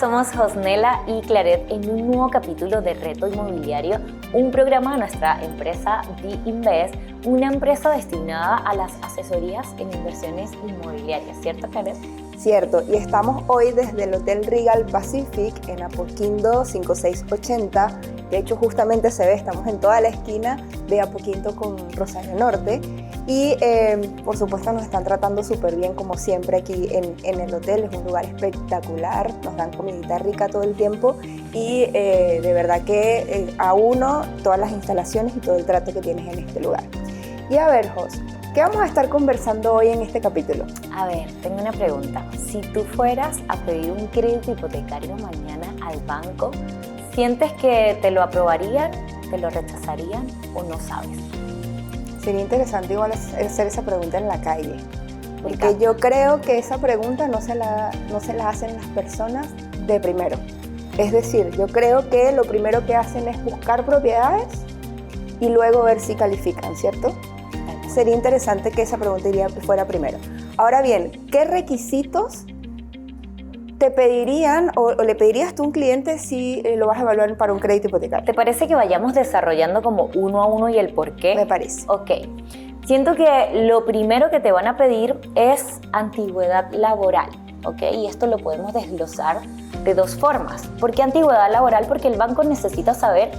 somos Josnela y Claret en un nuevo capítulo de Reto Inmobiliario, un programa de nuestra empresa B-Invest, una empresa destinada a las asesorías en inversiones inmobiliarias, ¿cierto, Claret? Cierto, y estamos hoy desde el Hotel Regal Pacific en Apoquindo 5680. De hecho, justamente se ve, estamos en toda la esquina de Apoquindo con Rosario Norte. Y por supuesto nos están tratando súper bien como siempre aquí en el hotel. Es un lugar espectacular, nos dan comidita rica todo el tiempo y de verdad que a uno todas las instalaciones y todo el trato que tienes en este lugar. Y a ver, Jos, ¿qué vamos a estar conversando hoy en este capítulo? A ver, tengo una pregunta. Si tú fueras a pedir un crédito hipotecario mañana al banco, ¿sientes que te lo aprobarían, te lo rechazarían o no sabes? Sería interesante igual hacer esa pregunta en la calle, porque yo creo que esa pregunta no se la hacen las personas de primero. Es decir, yo creo que lo primero que hacen es buscar propiedades y luego ver si califican, ¿cierto? Sería interesante que esa pregunta fuera primero. Ahora bien, ¿qué requisitos te pedirían o le pedirías tú a un cliente si lo vas a evaluar para un crédito hipotecario? ¿Te parece que vayamos desarrollando como uno a uno y el por qué? Me parece. Ok. Siento que lo primero que te van a pedir es antigüedad laboral, ¿ok? Y esto lo podemos desglosar de dos formas. ¿Por qué antigüedad laboral? Porque el banco necesita saber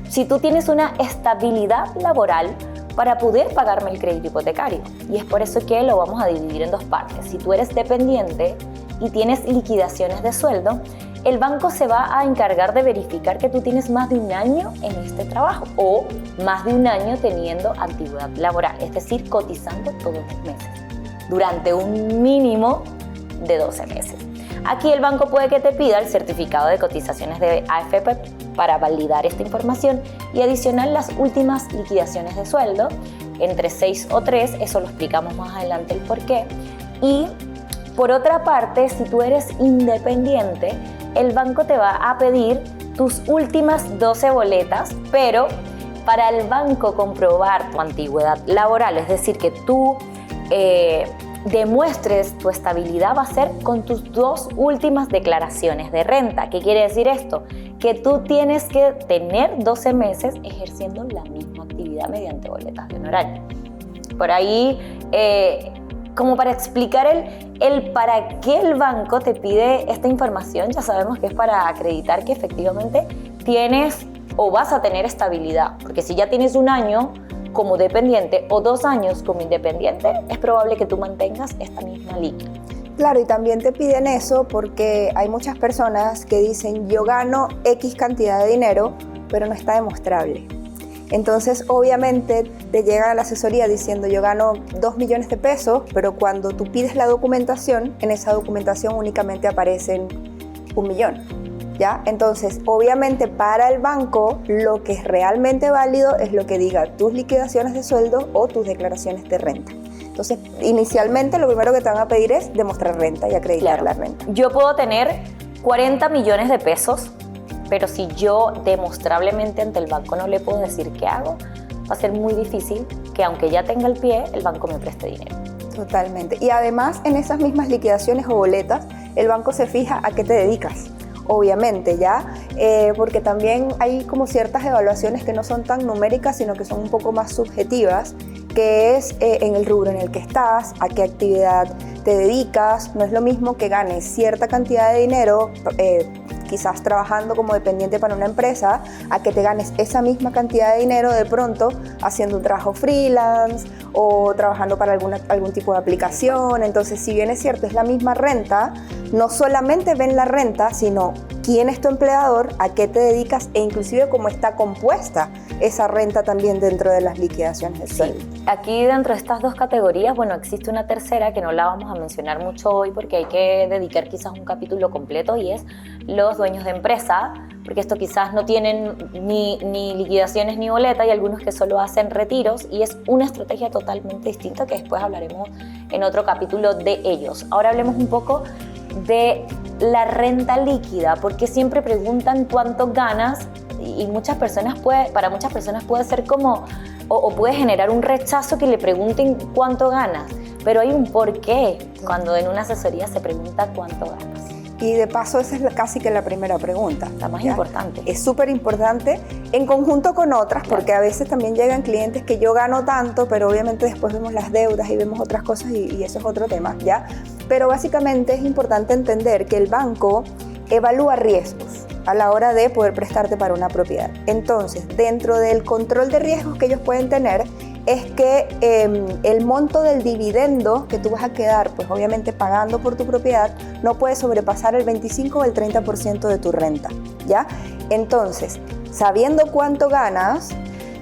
si tú tienes una estabilidad laboral para poder pagarme el crédito hipotecario. Y es por eso que lo vamos a dividir en dos partes. Si tú eres dependiente y tienes liquidaciones de sueldo, el banco se va a encargar de verificar que tú tienes más de un año en este trabajo o más de un año teniendo antigüedad laboral, es decir, cotizando todos los meses, durante un mínimo de 12 meses. Aquí el banco puede que te pida el certificado de cotizaciones de AFP para validar esta información y adicional las últimas liquidaciones de sueldo, entre 6 o 3, eso lo explicamos más adelante el por qué. Y por otra parte, si tú eres independiente, el banco te va a pedir tus últimas 12 boletas, pero para el banco comprobar tu antigüedad laboral, es decir, que tú demuestres tu estabilidad, va a ser con tus dos últimas declaraciones de renta. ¿Qué quiere decir esto? Que tú tienes que tener 12 meses ejerciendo la misma actividad mediante boletas de honorario. Por ahí, como para explicar el para qué el banco te pide esta información, ya sabemos que es para acreditar que efectivamente tienes o vas a tener estabilidad, porque si ya tienes un año como dependiente o 2 años como independiente, es probable que tú mantengas esta misma línea. Claro, y también te piden eso porque hay muchas personas que dicen yo gano X cantidad de dinero, pero no está demostrable. Entonces, obviamente, te llega la asesoría diciendo yo gano 2 millones de pesos, pero cuando tú pides la documentación, en esa documentación únicamente aparecen 1 millón, ¿ya? Entonces, obviamente, para el banco, lo que es realmente válido es lo que diga tus liquidaciones de sueldo o tus declaraciones de renta. Entonces, inicialmente, lo primero que te van a pedir es demostrar renta y acreditar la renta. Yo puedo tener 40 millones de pesos, pero si yo demostrablemente ante el banco no le puedo decir qué hago, va a ser muy difícil que aunque ya tenga el pie, el banco me preste dinero. Totalmente. Y además, en esas mismas liquidaciones o boletas, el banco se fija a qué te dedicas. Obviamente, ¿ya? Porque también hay como ciertas evaluaciones que no son tan numéricas, sino que son un poco más subjetivas, que es en el rubro en el que estás, a qué actividad te dedicas. No es lo mismo que ganes cierta cantidad de dinero, quizás trabajando como dependiente para una empresa, a que te ganes esa misma cantidad de dinero de pronto haciendo un trabajo freelance o trabajando para algún tipo de aplicación. Entonces, si bien es cierto, es la misma renta, no solamente ven la renta, sino quién es tu empleador, a qué te dedicas e inclusive cómo está compuesta esa renta también dentro de las liquidaciones de sueldo. Sí. Aquí dentro de estas dos categorías, bueno, existe una tercera que no la vamos a mencionar mucho hoy porque hay que dedicar quizás un capítulo completo y es los dueños de empresa, porque esto quizás no tienen ni liquidaciones ni boleta y algunos que solo hacen retiros y es una estrategia totalmente distinta que después hablaremos en otro capítulo de ellos. Ahora hablemos un poco de la renta líquida, porque siempre preguntan cuánto ganas y para muchas personas puede ser como o puede generar un rechazo que le pregunten cuánto ganas, pero hay un porqué cuando en una asesoría se pregunta cuánto ganas. Y de paso esa es casi que la primera pregunta. La más ¿ya? importante. Es súper importante en conjunto con otras, Claro. porque a veces también llegan clientes que yo gano tanto, pero obviamente después vemos las deudas y vemos otras cosas y eso es otro tema, ¿ya? Pero básicamente es importante entender que el banco evalúa riesgos a la hora de poder prestarte para una propiedad. Entonces, dentro del control de riesgos que ellos pueden tener, es que el monto del dividendo que tú vas a quedar, pues obviamente pagando por tu propiedad, no puede sobrepasar el 25 o el 30% de tu renta, ¿ya? Entonces, sabiendo cuánto ganas,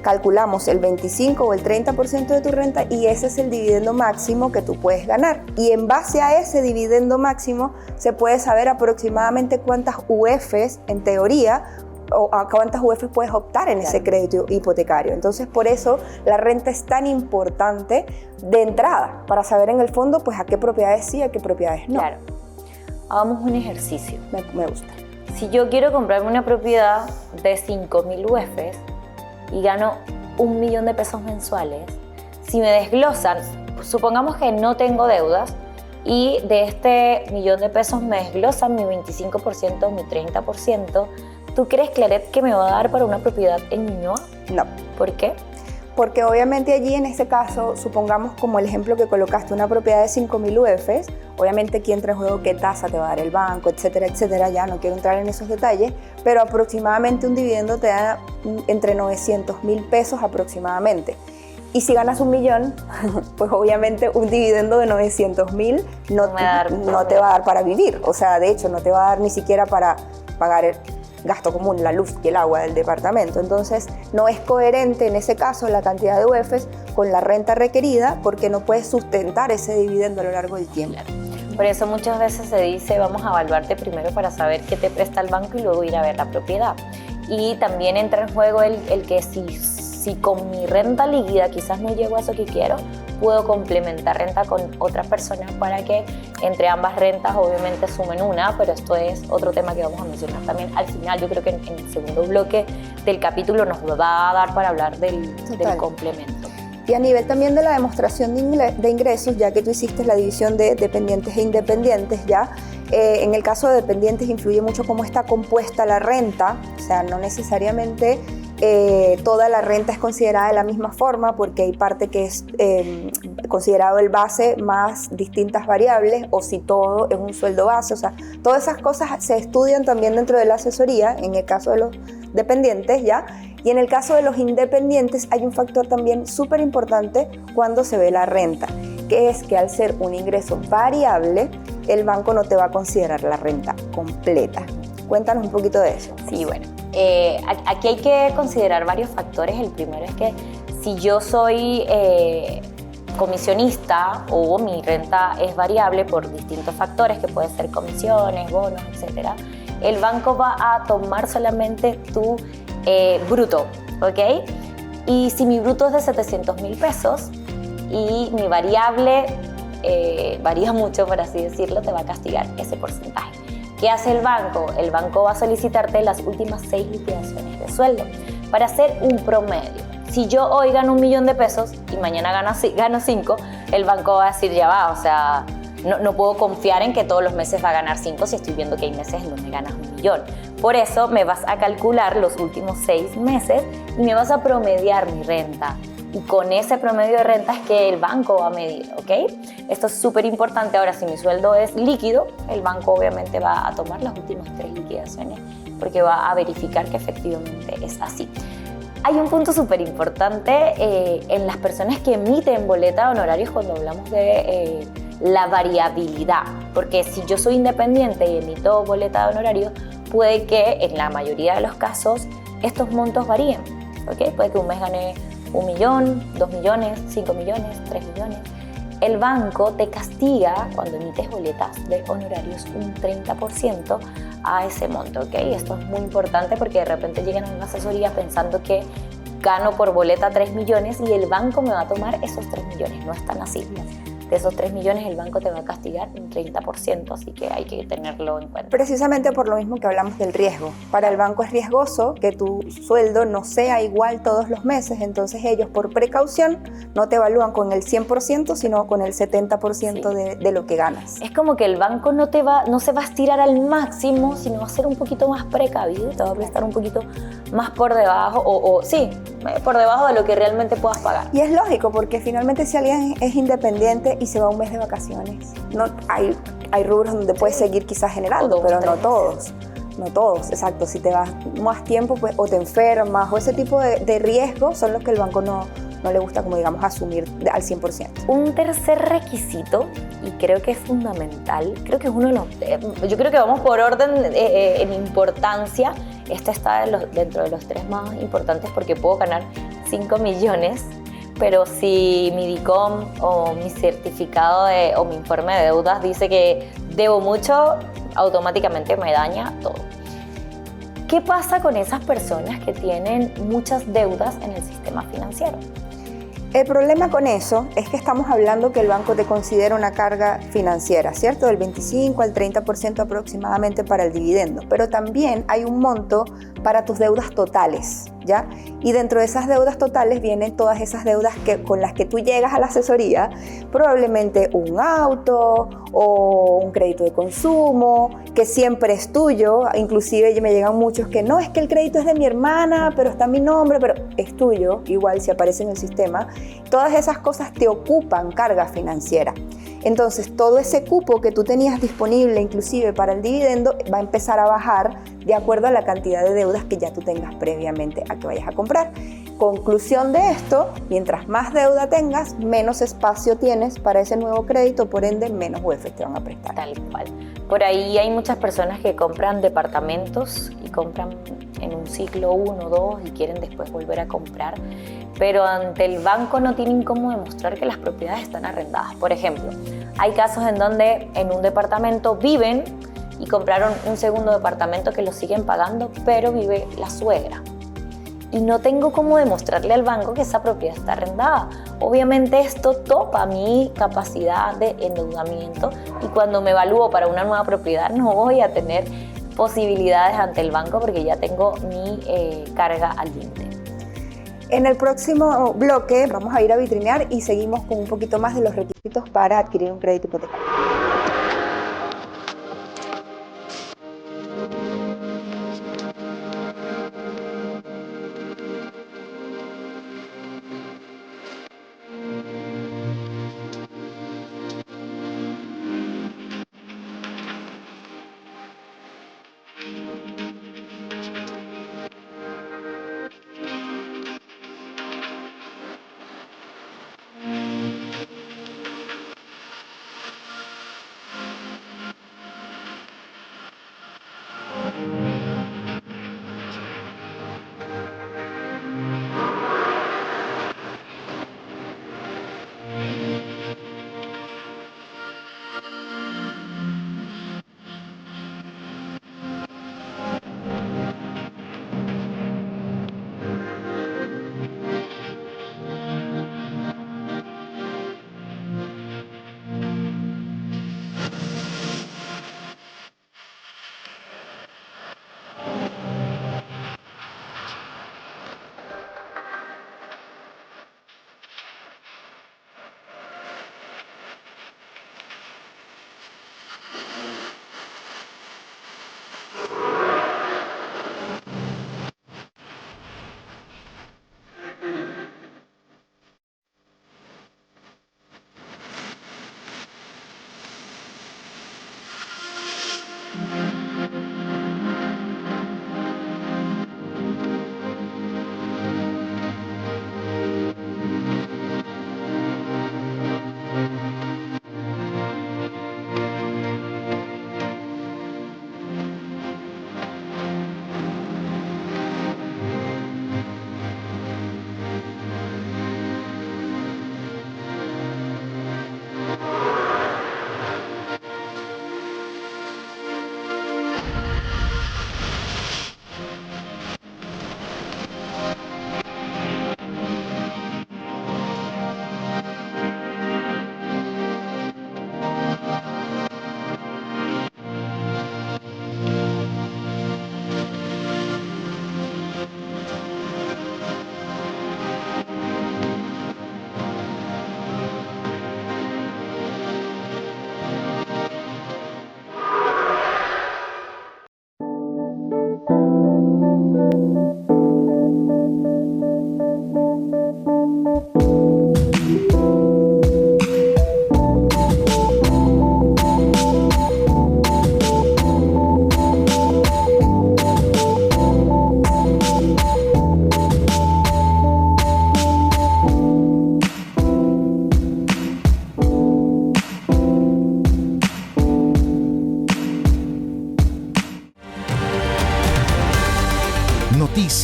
calculamos el 25 o el 30% de tu renta y ese es el dividendo máximo que tú puedes ganar. Y en base a ese dividendo máximo se puede saber aproximadamente cuántas UFs, en teoría, o a cuántas UF puedes optar en ese crédito hipotecario. Entonces, por eso la renta es tan importante de entrada, para saber en el fondo pues a qué propiedades sí, a qué propiedades no. Claro. Hagamos un ejercicio. Me gusta. Si yo quiero comprarme una propiedad de 5.000 UFs y gano 1 millón de pesos mensuales, si me desglosan, supongamos que no tengo deudas y de este 1 millón de pesos me desglosan mi 25%, mi 30%, ¿tú crees, Claret, que me va a dar para una propiedad en Ñuñoa? No. ¿Por qué? Porque obviamente allí en ese caso, supongamos como el ejemplo que colocaste, una propiedad de 5.000 UFs, obviamente aquí entra en juego qué tasa te va a dar el banco, etcétera, etcétera, ya no quiero entrar en esos detalles, pero aproximadamente un dividendo te da entre 900.000 pesos aproximadamente. Y si ganas 1 millón, pues obviamente un dividendo de 900.000 no te va a dar para vivir, o sea, de hecho no te va a dar ni siquiera para pagar el gasto común, la luz y el agua del departamento. Entonces, no es coherente en ese caso la cantidad de UFs con la renta requerida porque no puedes sustentar ese dividendo a lo largo del tiempo. Por eso muchas veces se dice, vamos a evaluarte primero para saber qué te presta el banco y luego ir a ver la propiedad. Y también entra en juego el que si con mi renta líquida quizás no llego a eso que quiero, puedo complementar renta con otras personas para que entre ambas rentas obviamente sumen una, pero esto es otro tema que vamos a mencionar también al final. Yo creo que en el segundo bloque del capítulo nos va a dar para hablar del complemento. Y a nivel también de la demostración de ingresos, ya que tú hiciste la división de dependientes e independientes, ya en el caso de dependientes influye mucho cómo está compuesta la renta, o sea, no necesariamente toda la renta es considerada de la misma forma porque hay parte que es considerado el base más distintas variables o si todo es un sueldo base, o sea, todas esas cosas se estudian también dentro de la asesoría en el caso de los dependientes, ¿ya? Y en el caso de los independientes hay un factor también súper importante cuando se ve la renta, que es que al ser un ingreso variable, el banco no te va a considerar la renta completa. Cuéntanos un poquito de eso. Sí, bueno, aquí hay que considerar varios factores. El primero es que si yo soy comisionista o mi renta es variable por distintos factores, que pueden ser comisiones, bonos, etcétera, el banco va a tomar solamente tu bruto, ¿ok? Y si mi bruto es de 700.000 pesos y mi variable varía mucho, por así decirlo, te va a castigar ese porcentaje. ¿Qué hace el banco? El banco va a solicitarte las últimas 6 liquidaciones de sueldo para hacer un promedio. Si yo hoy gano 1 millón de pesos y mañana gano 5, el banco va a decir, ya va, o sea, no puedo confiar en que todos los meses va a ganar 5 si estoy viendo que hay meses en donde ganas 1 millón. Por eso me vas a calcular los últimos 6 meses y me vas a promediar mi renta. Y con ese promedio de renta es que el banco va a medir, ¿ok? Esto es súper importante. Ahora, si mi sueldo es líquido, el banco obviamente va a tomar las últimas 3 liquidaciones porque va a verificar que efectivamente es así. Hay un punto súper importante en las personas que emiten boleta de honorarios cuando hablamos de la variabilidad, porque si yo soy independiente y emito boleta de honorarios, puede que en la mayoría de los casos estos montos varíen, ¿ok? Puede que un mes gane 1 millón, 2 millones, 5 millones, 3 millones. El banco te castiga cuando emites boletas de honorarios un 30% a ese monto, ¿ok? Esto es muy importante porque de repente llegan a una asesoría pensando que gano por boleta 3 millones y el banco me va a tomar esos 3 millones. No es tan así. de esos 3 millones el banco te va a castigar un 30%, así que hay que tenerlo en cuenta. Precisamente por lo mismo que hablamos del riesgo. Para el banco es riesgoso que tu sueldo no sea igual todos los meses, entonces ellos por precaución no te evalúan con el 100%, sino con el 70% de lo que ganas. Es como que el banco no se va a estirar al máximo, sino va a ser un poquito más precavido, te va a prestar un poquito más por debajo, por debajo de lo que realmente puedas pagar. Y es lógico, porque finalmente si alguien es independiente y se va un mes de vacaciones, no, hay rubros donde puedes seguir quizás generando, pero no todos. No todos, exacto. Si te vas más tiempo, pues, o te enfermas, o ese tipo de riesgos son los que el banco no le gusta, como digamos, asumir al 100%. Un tercer requisito, y creo que es fundamental, creo que es uno de los... yo creo que vamos por orden en importancia. Este está dentro de los 3 más importantes porque puedo ganar 5 millones, pero si mi DICOM o mi certificado o mi informe de deudas dice que debo mucho, automáticamente me daña todo. ¿Qué pasa con esas personas que tienen muchas deudas en el sistema financiero? El problema con eso es que estamos hablando que el banco te considera una carga financiera, ¿cierto? Del 25 al 30% aproximadamente para el dividendo, pero también hay un monto para tus deudas totales, ¿ya? Y dentro de esas deudas totales vienen todas esas deudas con las que tú llegas a la asesoría, probablemente un auto o un crédito de consumo, que siempre es tuyo. Inclusive me llegan muchos que no, es que el crédito es de mi hermana, pero está mi nombre, pero es tuyo, igual si aparece en el sistema. Todas esas cosas te ocupan carga financiera. Entonces, todo ese cupo que tú tenías disponible, inclusive para el dividendo, va a empezar a bajar de acuerdo a la cantidad de deudas que ya tú tengas previamente a que vayas a comprar. Conclusión de esto, mientras más deuda tengas, menos espacio tienes para ese nuevo crédito, por ende, menos UF te van a prestar. Tal cual. Por ahí hay muchas personas que compran departamentos y compran en un ciclo 1 o 2 y quieren después volver a comprar, pero ante el banco no tienen cómo demostrar que las propiedades están arrendadas. Por ejemplo, hay casos en donde en un departamento viven y compraron un segundo departamento que lo siguen pagando, pero vive la suegra. Y no tengo cómo demostrarle al banco que esa propiedad está arrendada. Obviamente esto topa mi capacidad de endeudamiento y cuando me evalúo para una nueva propiedad no voy a tener posibilidades ante el banco porque ya tengo mi carga al límite. En el próximo bloque vamos a ir a vitrinear y seguimos con un poquito más de los requisitos para adquirir un crédito hipotecario.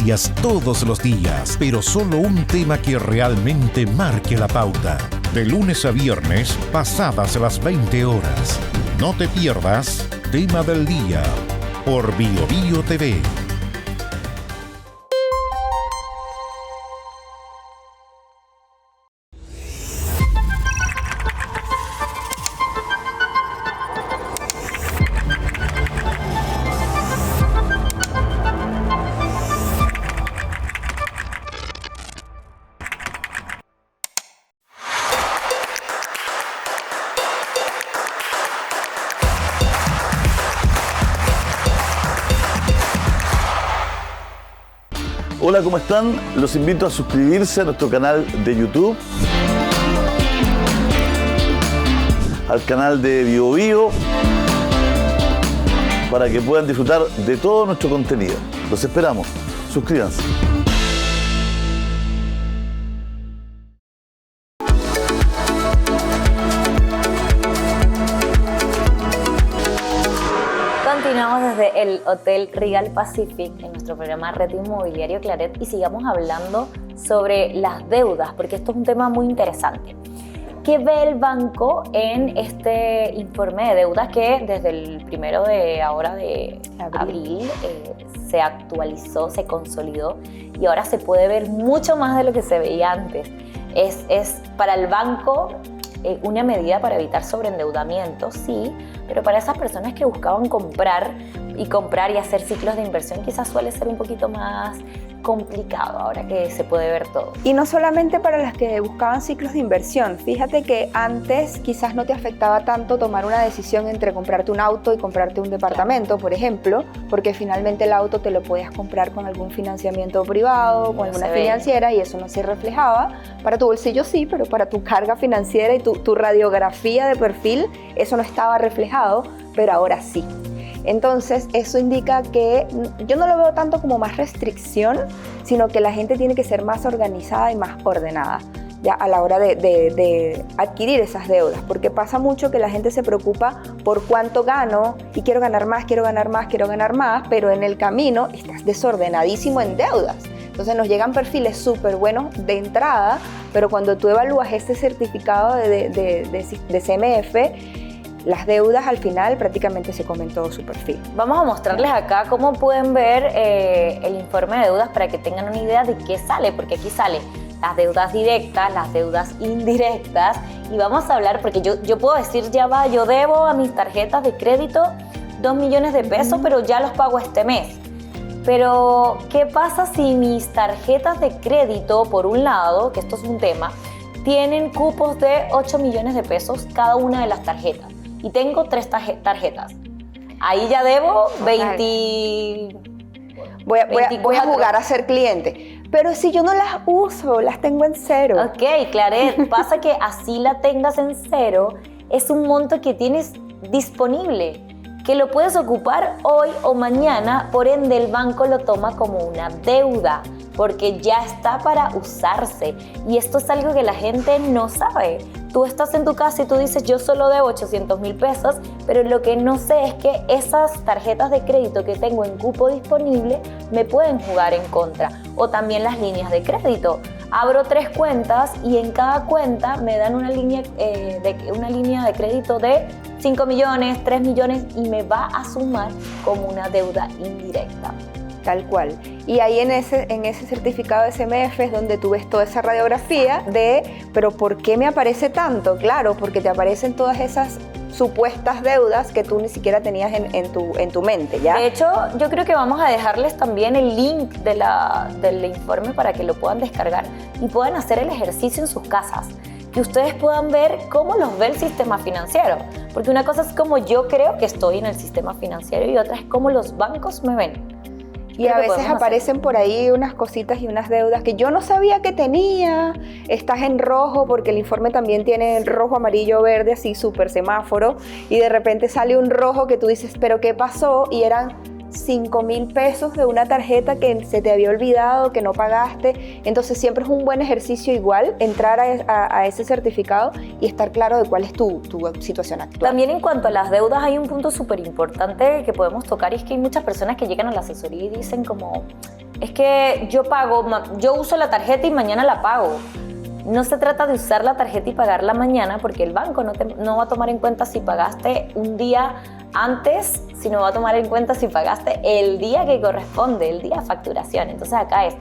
noticias todos los días, pero solo un tema que realmente marque la pauta. De lunes a viernes, pasadas las 20 horas. No te pierdas Tema del Día por BioBio TV. Hola, ¿cómo están? Los invito a suscribirse a nuestro canal de YouTube, al canal de BioBio, para que puedan disfrutar de todo nuestro contenido. Los esperamos. Suscríbanse. Continuamos desde el Hotel Regal Pacific en nuestro programa Reto Inmobiliario Claret y sigamos hablando sobre las deudas, porque esto es un tema muy interesante. ¿Qué ve el banco en este informe de deudas que desde el 1 de abril se actualizó, se consolidó y ahora se puede ver mucho más de lo que se veía antes? Es para el banco una medida para evitar sobreendeudamiento, sí, pero para esas personas que buscaban comprar y hacer ciclos de inversión quizás suele ser un poquito más complicado ahora que se puede ver todo. Y no solamente para las que buscaban ciclos de inversión. Fíjate que antes quizás no te afectaba tanto tomar una decisión entre comprarte un auto y comprarte un departamento, por ejemplo, porque finalmente el auto te lo podías comprar con algún financiamiento privado, con alguna financiera, y eso no se reflejaba. Para tu bolsillo sí, pero para tu carga financiera y tu radiografía de perfil, eso no estaba reflejado, pero ahora sí. Entonces, eso indica que yo no lo veo tanto como más restricción, sino que la gente tiene que ser más organizada y más ordenada ya a la hora de adquirir esas deudas, porque pasa mucho que la gente se preocupa por cuánto gano y quiero ganar más, pero en el camino estás desordenadísimo en deudas. Entonces nos llegan perfiles súper buenos de entrada, pero cuando tú evalúas este certificado de CMF, las deudas al final prácticamente se comen todo su perfil. Vamos a mostrarles acá cómo pueden ver el informe de deudas para que tengan una idea de qué sale, porque aquí sale las deudas directas, las deudas indirectas, y vamos a hablar, porque yo puedo decir, yo debo a mis tarjetas de crédito 2 millones de pesos, pero ya los pago este mes. Pero, ¿qué pasa si mis tarjetas de crédito, por un lado, que esto es un tema, tienen cupos de 8 millones de pesos cada una de las tarjetas? Y tengo 3 tarjetas. Ahí ya debo 20... Voy a jugar a ser cliente. Pero si yo no las uso, las tengo en cero. Ok, Claret, pasa que así la tengas en cero, es un monto que tienes disponible, que lo puedes ocupar hoy o mañana, por ende el banco lo toma como una deuda, porque ya está para usarse. Y esto es algo que la gente no sabe. Tú estás en tu casa y tú dices, yo solo debo 800,000 pesos, pero lo que no sé es que esas tarjetas de crédito que tengo en cupo disponible me pueden jugar en contra. O también las líneas de crédito. Abro 3 cuentas y en cada cuenta me dan una línea de crédito de 5 millones, 3 millones y me va a sumar como una deuda indirecta. Tal cual. Y ahí en ese certificado de CMF es donde tú ves toda esa radiografía pero ¿por qué me aparece tanto? Claro, porque te aparecen todas esas supuestas deudas que tú ni siquiera tenías en tu mente, ¿ya? De hecho, yo creo que vamos a dejarles también el link del informe para que lo puedan descargar y puedan hacer el ejercicio en sus casas. Que ustedes puedan ver cómo los ve el sistema financiero. Porque una cosa es como yo creo que estoy en el sistema financiero y otra es cómo los bancos me ven. Y a veces aparecen por ahí unas cositas y unas deudas que yo no sabía que tenía. Estás en rojo porque el informe también tiene rojo, amarillo, verde, así súper semáforo. Y de repente sale un rojo que tú dices, ¿pero qué pasó? Y eran 5,000 pesos de una tarjeta que se te había olvidado, que no pagaste. Entonces siempre es un buen ejercicio igual entrar a ese certificado y estar claro de cuál es tu situación actual. También en cuanto a las deudas hay un punto súper importante que podemos tocar, y es que hay muchas personas que llegan a la asesoría y dicen como, es que yo uso la tarjeta y mañana la pago. No se trata de usar la tarjeta y pagarla mañana, porque el banco no va a tomar en cuenta si pagaste un día antes, sino va a tomar en cuenta si pagaste el día que corresponde, el día de facturación. Entonces acá es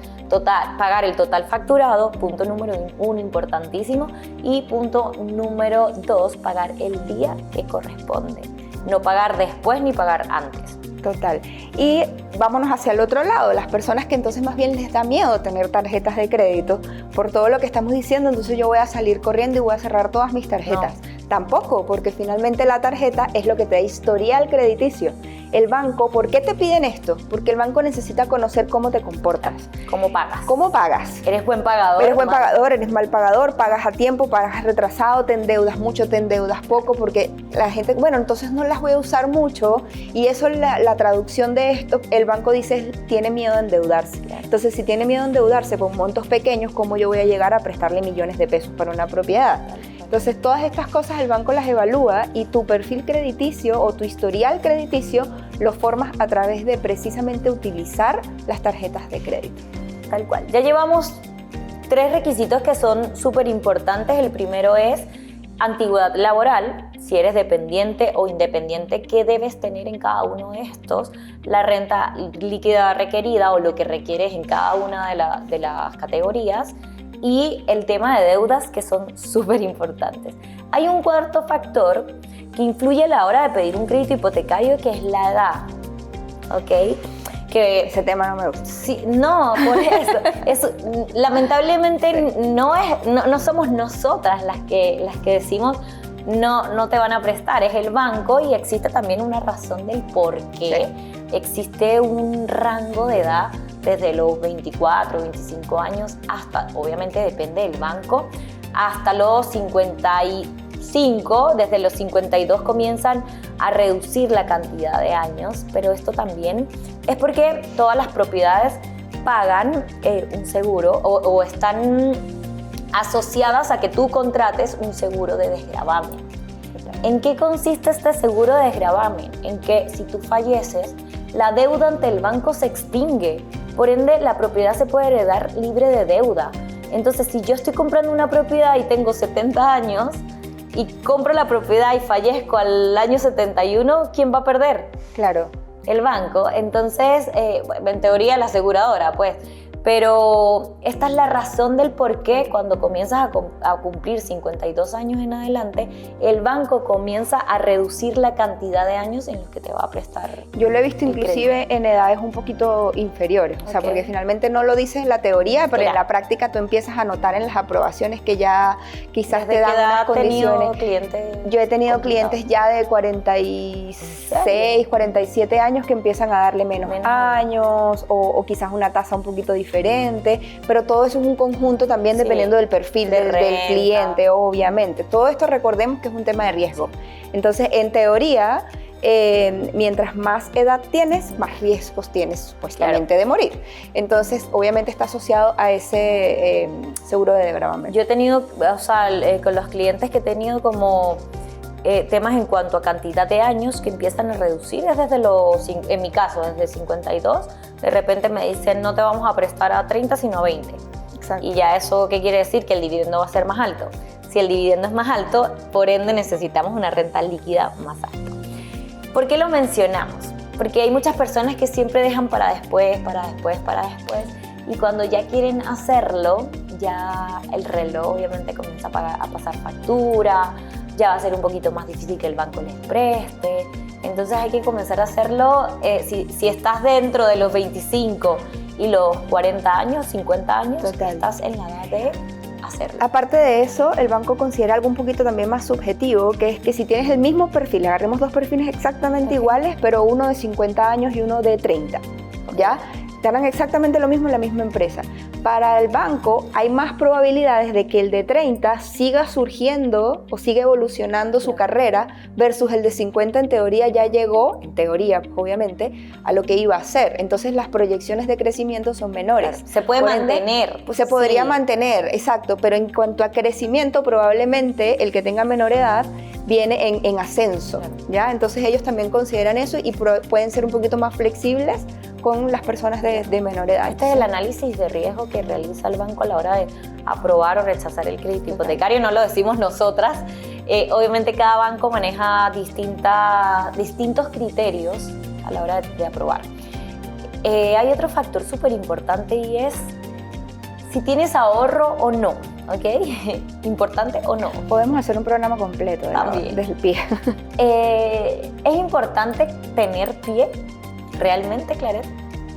pagar el total facturado, punto número 1 importantísimo, y punto número 2, pagar el día que corresponde. No pagar después ni pagar antes. Total. Y vámonos hacia el otro lado, las personas que entonces más bien les da miedo tener tarjetas de crédito por todo lo que estamos diciendo, entonces yo voy a salir corriendo y voy a cerrar todas mis tarjetas. No. Tampoco, porque finalmente la tarjeta es lo que te da historial crediticio. El banco, ¿por qué te piden esto? Porque el banco necesita conocer cómo te comportas. ¿Cómo pagas? ¿Cómo pagas? ¿Eres buen pagador? ¿Eres buen pagador? ¿Eres mal pagador? ¿Pagas a tiempo? ¿Pagas retrasado? ¿Te endeudas mucho? ¿Te endeudas poco? Porque la gente, bueno, entonces no las voy a usar mucho, y eso es la traducción de esto. El banco dice, tiene miedo de endeudarse. Entonces, si tiene miedo de endeudarse con montos pequeños, ¿cómo yo voy a llegar a prestarle millones de pesos para una propiedad? Entonces, todas estas cosas el banco las evalúa, y tu perfil crediticio o tu historial crediticio lo formas a través de precisamente utilizar las tarjetas de crédito. Tal cual. Ya llevamos 3 requisitos que son súper importantes. El primero es antigüedad laboral. Si eres dependiente o independiente, ¿qué debes tener en cada uno de estos? La renta líquida requerida o lo que requieres en cada una de las categorías. Y el tema de deudas, que son súper importantes. Hay un cuarto factor que influye a la hora de pedir un crédito hipotecario, que es la edad, ¿ok? Que ese tema no me gusta. Sí, no, por eso. Lamentablemente no somos nosotras las que decimos no te van a prestar, es el banco, y existe también una razón del por qué. Sí. Existe un rango de edad desde los 24, 25 años hasta, obviamente depende del banco, hasta los 55, desde los 52 comienzan a reducir la cantidad de años, pero esto también es porque todas las propiedades pagan un seguro o están asociadas a que tú contrates un seguro de desgravamen. ¿En qué consiste este seguro de desgravamen? En que si tú falleces, la deuda ante el banco se extingue, por ende la propiedad se puede heredar libre de deuda. Entonces, si yo estoy comprando una propiedad y tengo 70 años y compro la propiedad y fallezco al año 71, ¿quién va a perder? Claro. El banco. Entonces, en teoría la aseguradora, pues. Pero esta es la razón del por qué cuando comienzas a cumplir 52 años en adelante, el banco comienza a reducir la cantidad de años en los que te va a prestar. Yo lo he visto inclusive en edades un poquito inferiores, o sea, porque finalmente no lo dices en la teoría, pero en la práctica tú empiezas a notar en las aprobaciones que ya quizás te dan unas condiciones. Yo he tenido clientes ya de 46, 47 años que empiezan a darle menos años o quizás una tasa un poquito diferente, pero todo eso es un conjunto también dependiendo del perfil del cliente, obviamente. Todo esto recordemos que es un tema de riesgo. Entonces, en teoría, mientras más edad tienes, más riesgos tienes supuestamente de morir. Entonces, obviamente está asociado a ese seguro de desgravamen. Yo he tenido, o sea, con los clientes que he tenido como temas en cuanto a cantidad de años que empiezan a reducir, es desde en mi caso, desde 52, de repente me dicen no te vamos a prestar a 30 sino a 20. Exacto. Y ya eso, ¿qué quiere decir? Que el dividendo va a ser más alto. Si el dividendo es más alto, por ende necesitamos una renta líquida más alta. ¿Por qué lo mencionamos? Porque hay muchas personas que siempre dejan para después, y cuando ya quieren hacerlo, ya el reloj obviamente comienza a pasar factura, ya va a ser un poquito más difícil que el banco les preste. Entonces hay que comenzar a hacerlo, si estás dentro de los 25 y los 40 años, 50 años, estás en la edad de hacerlo. Aparte de eso, el banco considera algo un poquito también más subjetivo, que es que si tienes el mismo perfil, agarremos 2 perfiles exactamente iguales, pero uno de 50 años y uno de 30, ¿ya? Te harán exactamente lo mismo en la misma empresa. Para el banco hay más probabilidades de que el de 30 siga surgiendo o siga evolucionando su carrera versus el de 50 en teoría ya llegó, en teoría obviamente, a lo que iba a hacer. Entonces las proyecciones de crecimiento son menores. Claro, se puede mantener. Se podría mantener, exacto, pero en cuanto a crecimiento probablemente el que tenga menor edad viene en ascenso, ¿ya? Entonces ellos también consideran eso y pueden ser un poquito más flexibles con las personas de menor edad. Este es el análisis de riesgo que realiza el banco a la hora de aprobar o rechazar el crédito hipotecario, no lo decimos nosotras. Obviamente cada banco maneja distintos criterios a la hora de aprobar. Hay otro factor súper importante y es si tienes ahorro o no, ¿ok? Importante o no. Podemos hacer un programa completo del pie. ¿Es importante tener pie realmente, Claret?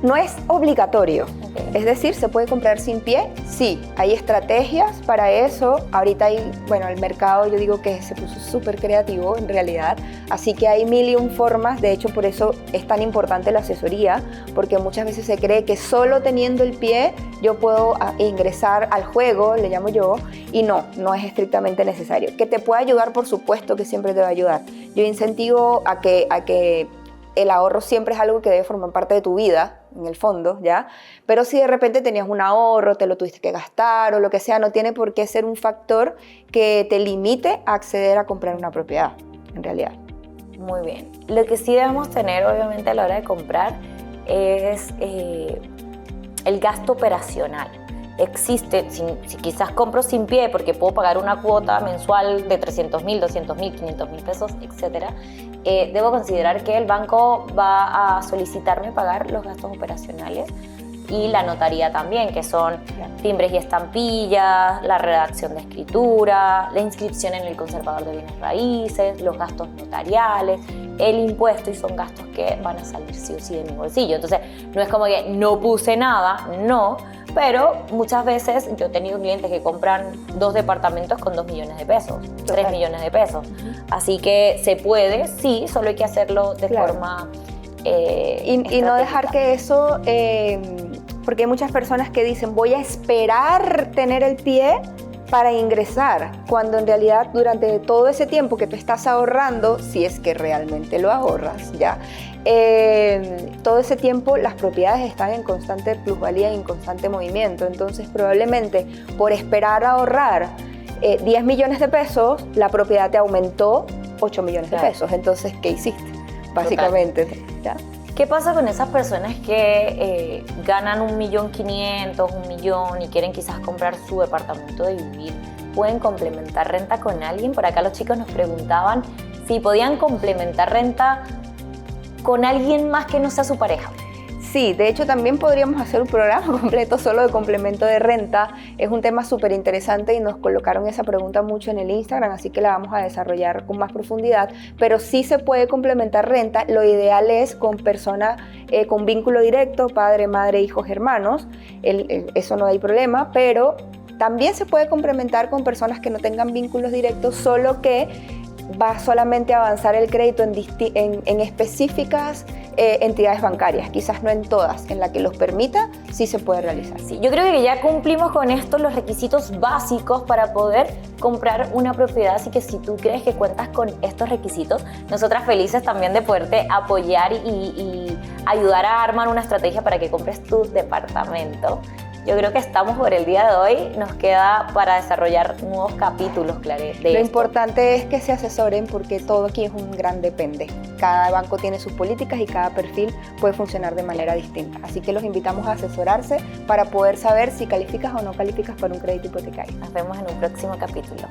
No es obligatorio. Okay. Es decir, ¿se puede comprar sin pie? Sí, hay estrategias para eso. Ahorita el mercado yo digo que se puso súper creativo en realidad, así que hay 1001 formas. De hecho, por eso es tan importante la asesoría, porque muchas veces se cree que solo teniendo el pie yo puedo ingresar al juego, le llamo yo, y no es estrictamente necesario. Que te pueda ayudar, por supuesto que siempre te va a ayudar. Yo incentivo a que el ahorro siempre es algo que debe formar parte de tu vida, en el fondo, ¿ya? Pero si de repente tenías un ahorro, te lo tuviste que gastar o lo que sea, no tiene por qué ser un factor que te limite a acceder a comprar una propiedad, en realidad. Muy bien. Lo que sí debemos tener, obviamente, a la hora de comprar es el gasto operacional. Existe, si quizás compro sin pie porque puedo pagar una cuota mensual de 300,000, 200,000, 500,000 pesos, etc., debo considerar que el banco va a solicitarme pagar los gastos operacionales y la notaría también, que son timbres y estampillas, la redacción de escritura, la inscripción en el conservador de bienes raíces, los gastos notariales, el impuesto, y son gastos que van a salir sí o sí de mi bolsillo. Entonces, no es como que no puse nada, no, pero muchas veces yo he tenido clientes que compran 2 departamentos con 2 millones de pesos, 3 millones de pesos. Así que se puede, sí, solo hay que hacerlo de forma y no dejar que eso, porque hay muchas personas que dicen voy a esperar tener el pie para ingresar, cuando en realidad durante todo ese tiempo que tú estás ahorrando, si es que realmente lo ahorras, ya, todo ese tiempo las propiedades están en constante plusvalía y en constante movimiento. Entonces probablemente por esperar a ahorrar 10 millones de pesos, la propiedad te aumentó 8 millones de pesos. Entonces, ¿qué hiciste? Básicamente, ¿ya? ¿Qué pasa con esas personas que ganan 1.500.000, 1.000.000 y quieren quizás comprar su departamento de vivir? ¿Pueden complementar renta con alguien? Por acá los chicos nos preguntaban si podían complementar renta con alguien más que no sea su pareja. Sí, de hecho también podríamos hacer un programa completo solo de complemento de renta. Es un tema súper interesante y nos colocaron esa pregunta mucho en el Instagram, así que la vamos a desarrollar con más profundidad. Pero sí se puede complementar renta. Lo ideal es con persona con vínculo directo, padre, madre, hijos, hermanos. Eso no hay problema, pero también se puede complementar con personas que no tengan vínculos directos, solo que va solamente a avanzar el crédito en específicas entidades bancarias, quizás no en todas, en la que los permita, sí se puede realizar. Sí, yo creo que ya cumplimos con esto los requisitos básicos para poder comprar una propiedad, así que si tú crees que cuentas con estos requisitos, nosotras felices también de poderte apoyar y ayudar a armar una estrategia para que compres tu departamento. Yo creo que estamos por el día de hoy, nos queda para desarrollar nuevos capítulos, Claret, de Lo esto. importante es que se asesoren porque todo aquí es un gran depende. Cada banco tiene sus políticas y cada perfil puede funcionar de manera distinta. Así que los invitamos a asesorarse para poder saber si calificas o no calificas para un crédito hipotecario. Nos vemos en un próximo capítulo.